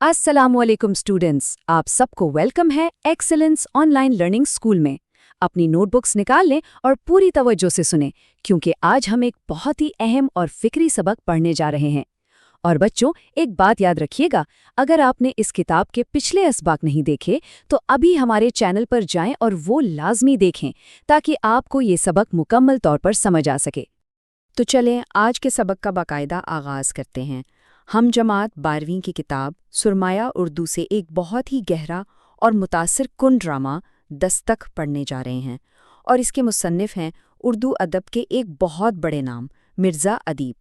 अस्सलाम वालेकुम स्टूडेंट्स, आप सबको वेलकम है एक्सीलेंस ऑनलाइन लर्निंग स्कूल में। अपनी नोटबुक्स निकाल लें और पूरी तवज्जो से सुनें, क्योंकि आज हम एक बहुत ही अहम और फिक्री सबक पढ़ने जा रहे हैं। और बच्चों, एक बात याद रखिएगा, अगर आपने इस किताब के पिछले असबाक नहीं देखे तो अभी हमारे चैनल पर जाएं और वो लाजमी देखें, ताकि आपको ये सबक मुकम्मल तौर पर समझ आ सके। तो चलें आज के सबक का बाकायदा आगाज़ करते हैं। हम जमात 12वीं की किताब सुरमाया उर्दू से एक बहुत ही गहरा और मुतासिर कुन ड्रामा दस्तक पढ़ने जा रहे हैं, और इसके मुसन्निफ हैं उर्दू अदब के एक बहुत बड़े नाम मिर्ज़ा अदीब।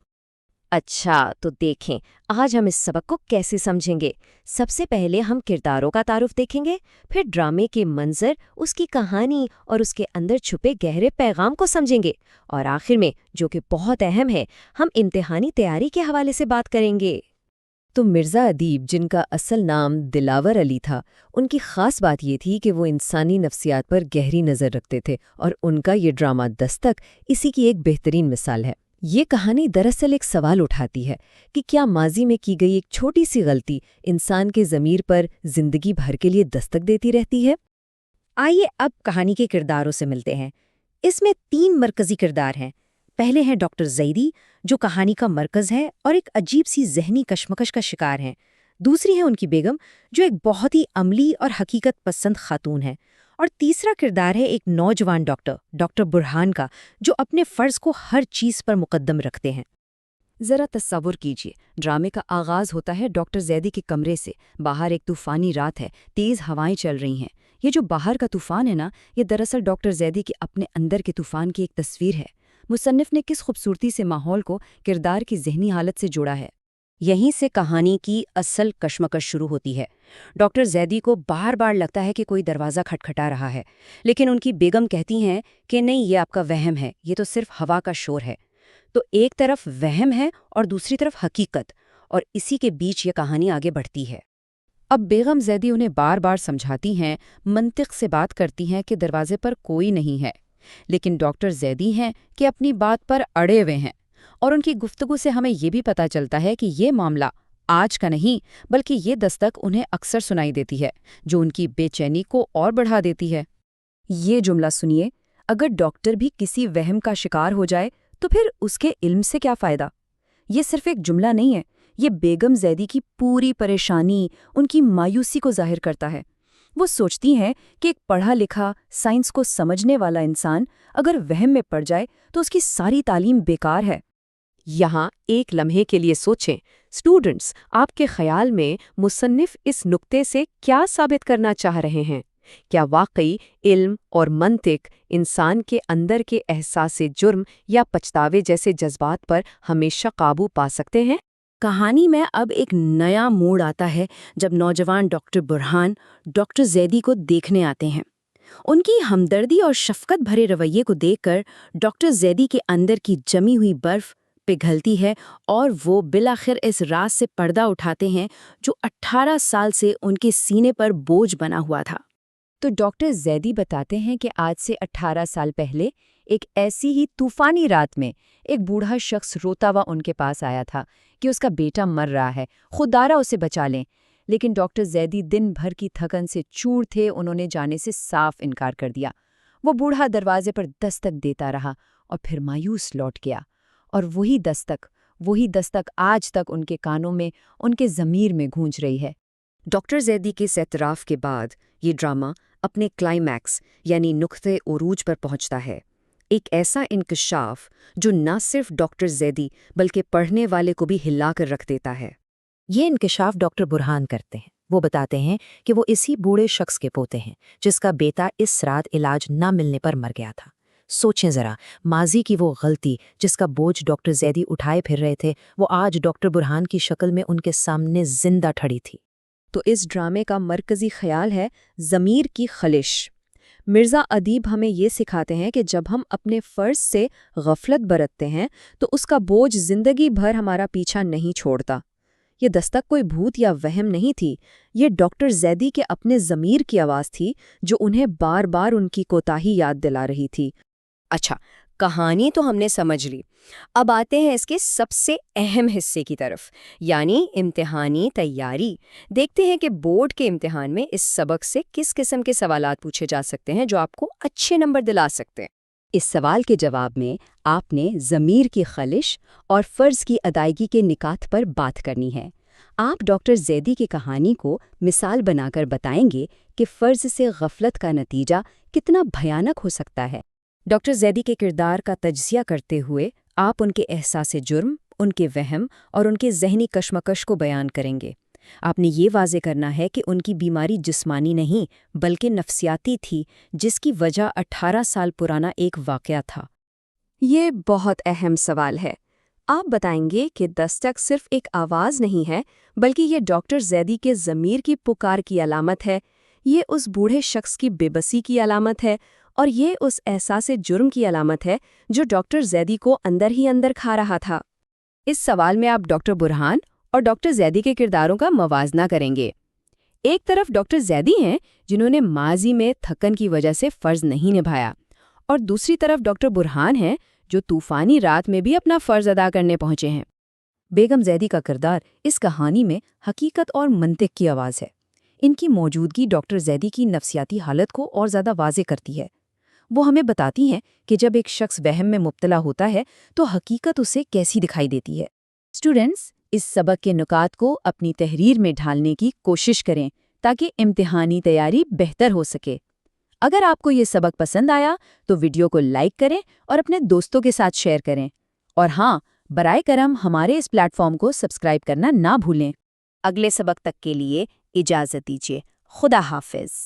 अच्छा, तो देखें आज हम इस सबक को कैसे समझेंगे। सबसे पहले हम किरदारों का तारुफ देखेंगे, फिर ड्रामे के मंजर, उसकी कहानी और उसके अंदर छुपे गहरे पैगाम को समझेंगे, और आखिर में, जो कि बहुत अहम है, हम इम्तिहानी तैयारी के हवाले से बात करेंगे। तो मिर्ज़ा अदीब, जिनका असल नाम दिलावर अली था, उनकी ख़ास बात ये थी कि वो इंसानी नफ्सियात पर गहरी नज़र रखते थे, और उनका ये ड्रामा दस्तक इसी की एक बेहतरीन मिसाल है। ये कहानी दरअसल एक सवाल उठाती है कि क्या माजी में की गई एक छोटी सी गलती इंसान के ज़मीर पर ज़िंदगी भर के लिए दस्तक देती रहती है। आइए अब कहानी के किरदारों से मिलते हैं। इसमें 3 मरकजी किरदार हैं। पहले हैं डॉक्टर ज़ैदी, जो कहानी का मरकज़ है और एक अजीब सी ज़हनी कशमकश का शिकार हैं। दूसरी है उनकी बेगम, जो एक बहुत ही अमली और हकीकत पसंद खातून है। और तीसरा किरदार है एक नौजवान डॉक्टर बुरहान का, जो अपने फ़र्ज़ को हर चीज़ पर मुकद्दम रखते हैं। ज़रा तस्सवुर कीजिए, ड्रामे का आगाज़ होता है डॉक्टर ज़ैदी के कमरे से। बाहर एक तूफ़ानी रात है, तेज़ हवाएं चल रही हैं। ये जो बाहर का तूफ़ान है ना, ये दरअसल डॉक्टर ज़ैदी के अपने अंदर के तूफ़ान की एक तस्वीर है। मुसन्निफ़ ने किस खूबसूरती से माहौल को किरदार की ज़हनी हालत से जोड़ा है। यहीं से कहानी की असल कशमकश शुरू होती है। डॉक्टर ज़ैदी को बार बार लगता है कि कोई दरवाज़ा खटखटा रहा है, लेकिन उनकी बेगम कहती हैं कि नहीं, ये आपका वहम है, ये तो सिर्फ हवा का शोर है। तो एक तरफ वहम है और दूसरी तरफ हकीकत, और इसी के बीच ये कहानी आगे बढ़ती है। अब बेगम ज़ैदी उन्हें बार बार समझाती हैं, मंतिक से बात करती हैं कि दरवाजे पर कोई नहीं है, लेकिन डॉक्टर ज़ैदी हैं कि अपनी बात पर अड़े हुए हैं। और उनकी गुफ्तगू से हमें ये भी पता चलता है कि ये मामला आज का नहीं, बल्कि ये दस्तक उन्हें अक्सर सुनाई देती है, जो उनकी बेचैनी को और बढ़ा देती है। ये जुमला सुनिए, अगर डॉक्टर भी किसी वहम का शिकार हो जाए तो फिर उसके इल्म से क्या फ़ायदा। ये सिर्फ एक जुमला नहीं है, ये बेगम ज़ैदी की पूरी परेशानी, उनकी मायूसी को जाहिर करता है। वो सोचती हैं कि एक पढ़ा लिखा, साइंस को समझने वाला इंसान अगर वहम में पड़ जाए तो उसकी सारी तालीम बेकार है। यहाँ एक लम्हे के लिए सोचें। स्टूडेंट्स, आपके ख्याल में मुसन्निफ इस नुक्ते से क्या साबित करना चाह रहे हैं? क्या वाकई इल्म और मंतिक इंसान के अंदर के एहसास जुर्म या पछतावे जैसे जज्बात पर हमेशा काबू पा सकते हैं? कहानी में अब एक नया मोड़ आता है जब नौजवान डॉक्टर बुरहान डॉक्टर ज़ैदी को देखने आते हैं। उनकी हमदर्दी और शफकत भरे रवैये को देखकर डॉक्टर ज़ैदी के अंदर की जमी हुई बर्फ पिघलती है, और वो बिलाखिर इस राज से पर्दा उठाते हैं जो 18 साल से उनके सीने पर बोझ बना हुआ था। तो डॉक्टर ज़ैदी बताते हैं कि आज से 18 साल पहले एक ऐसी ही तूफानी रात में एक बूढ़ा शख्स रोता हुआ उनके पास आया था कि उसका बेटा मर रहा है, खुदारा उसे बचा लें। लेकिन डॉक्टर ज़ैदी दिन भर की थकन से चूर थे, उन्होंने जाने से साफ इनकार कर दिया। वो बूढ़ा दरवाजे पर दस्तक देता रहा और फिर मायूस लौट गया। और वही दस्तक आज तक उनके कानों में, उनके ज़मीर में गूंज रही है। डॉक्टर ज़ैदी के इस एतराफ़ के बाद ये ड्रामा अपने क्लाइमैक्स यानी नुक्ते उरूज पर पहुंचता है। एक ऐसा इंकशाफ जो न सिर्फ डॉक्टर ज़ैदी बल्कि पढ़ने वाले को भी हिला कर रख देता है। ये इंकशाफ डॉक्टर बुरहान करते हैं। वो बताते हैं कि वो इसी बूढ़े शख्स के पोते हैं जिसका बेटा इस रात इलाज न मिलने पर मर गया था। सोचें ज़रा, माजी की वो गलती जिसका बोझ डॉक्टर ज़ैदी उठाए फिर रहे थे, वो आज डॉक्टर बुरहान की शक्ल में उनके सामने जिंदा खड़ी थी। तो इस ड्रामे का मरकज़ी ख्याल है ज़मीर की खलिश। मिर्ज़ा अदीब हमें ये सिखाते हैं कि जब हम अपने फ़र्ज़ से गफलत बरतते हैं तो उसका बोझ ज़िंदगी भर हमारा पीछा नहीं छोड़ता। ये दस्तक कोई भूत या वहम नहीं थी, ये डॉक्टर ज़ैदी के अपने ज़मीर की आवाज़ थी, जो उन्हें बार बार उनकी कोताही याद दिला रही थी। अच्छा, کہانی تو ہم نے سمجھ لی، اب آتے ہیں اس کے سب سے اہم حصے کی طرف، یعنی امتحانی تیاری۔ دیکھتے ہیں کہ بورڈ کے امتحان میں اس سبق سے کس قسم کے سوالات پوچھے جا سکتے ہیں جو آپ کو اچھے نمبر دلا سکتے ہیں۔ اس سوال کے جواب میں آپ نے ضمیر کی خلش اور فرض کی ادائیگی کے نکات پر بات کرنی ہے۔ آپ ڈاکٹر زیدی کی کہانی کو مثال بنا کر بتائیں گے کہ فرض سے غفلت کا نتیجہ کتنا بھیانک ہو سکتا ہے۔ ڈاکٹر زیدی کے کردار کا تجزیہ کرتے ہوئے آپ ان کے احساس جرم، ان کے وہم اور ان کے ذہنی کشمکش کو بیان کریں گے۔ آپ نے یہ واضح کرنا ہے کہ ان کی بیماری جسمانی نہیں بلکہ نفسیاتی تھی، جس کی وجہ 18 سال پرانا ایک واقعہ تھا۔ یہ بہت اہم سوال ہے۔ آپ بتائیں گے کہ دستک صرف ایک آواز نہیں ہے، بلکہ یہ ڈاکٹر زیدی کے ضمیر کی پکار کی علامت ہے، یہ اس بوڑھے شخص کی بے بسی کی علامت ہے، اور یہ اس احساس جرم کی علامت ہے جو ڈاکٹر زیدی کو اندر ہی اندر کھا رہا تھا۔ اس سوال میں آپ ڈاکٹر برہان اور ڈاکٹر زیدی کے کرداروں کا موازنہ کریں گے۔ ایک طرف ڈاکٹر زیدی ہیں جنہوں نے ماضی میں تھکن کی وجہ سے فرض نہیں نبھایا، اور دوسری طرف ڈاکٹر برہان ہیں جو طوفانی رات میں بھی اپنا فرض ادا کرنے پہنچے ہیں۔ بیگم زیدی کا کردار اس کہانی میں حقیقت اور منطق کی آواز ہے۔ ان کی موجودگی ڈاکٹر زیدی کی نفسیاتی حالت کو اور زیادہ واضح کرتی ہے۔ وہ ہمیں بتاتی ہیں کہ جب ایک شخص وہم میں مبتلا ہوتا ہے تو حقیقت اسے کیسی دکھائی دیتی ہے۔ اسٹوڈنٹس، اس سبق کے نکات کو اپنی تحریر میں ڈھالنے کی کوشش کریں تاکہ امتحانی تیاری بہتر ہو سکے۔ اگر آپ کو یہ سبق پسند آیا تو ویڈیو کو لائک کریں اور اپنے دوستوں کے ساتھ شیئر کریں، اور ہاں، برائے کرم ہمارے اس پلیٹ فارم کو سبسکرائب کرنا نہ بھولیں۔ اگلے سبق تک کے لیے اجازت دیجیے۔ خدا حافظ۔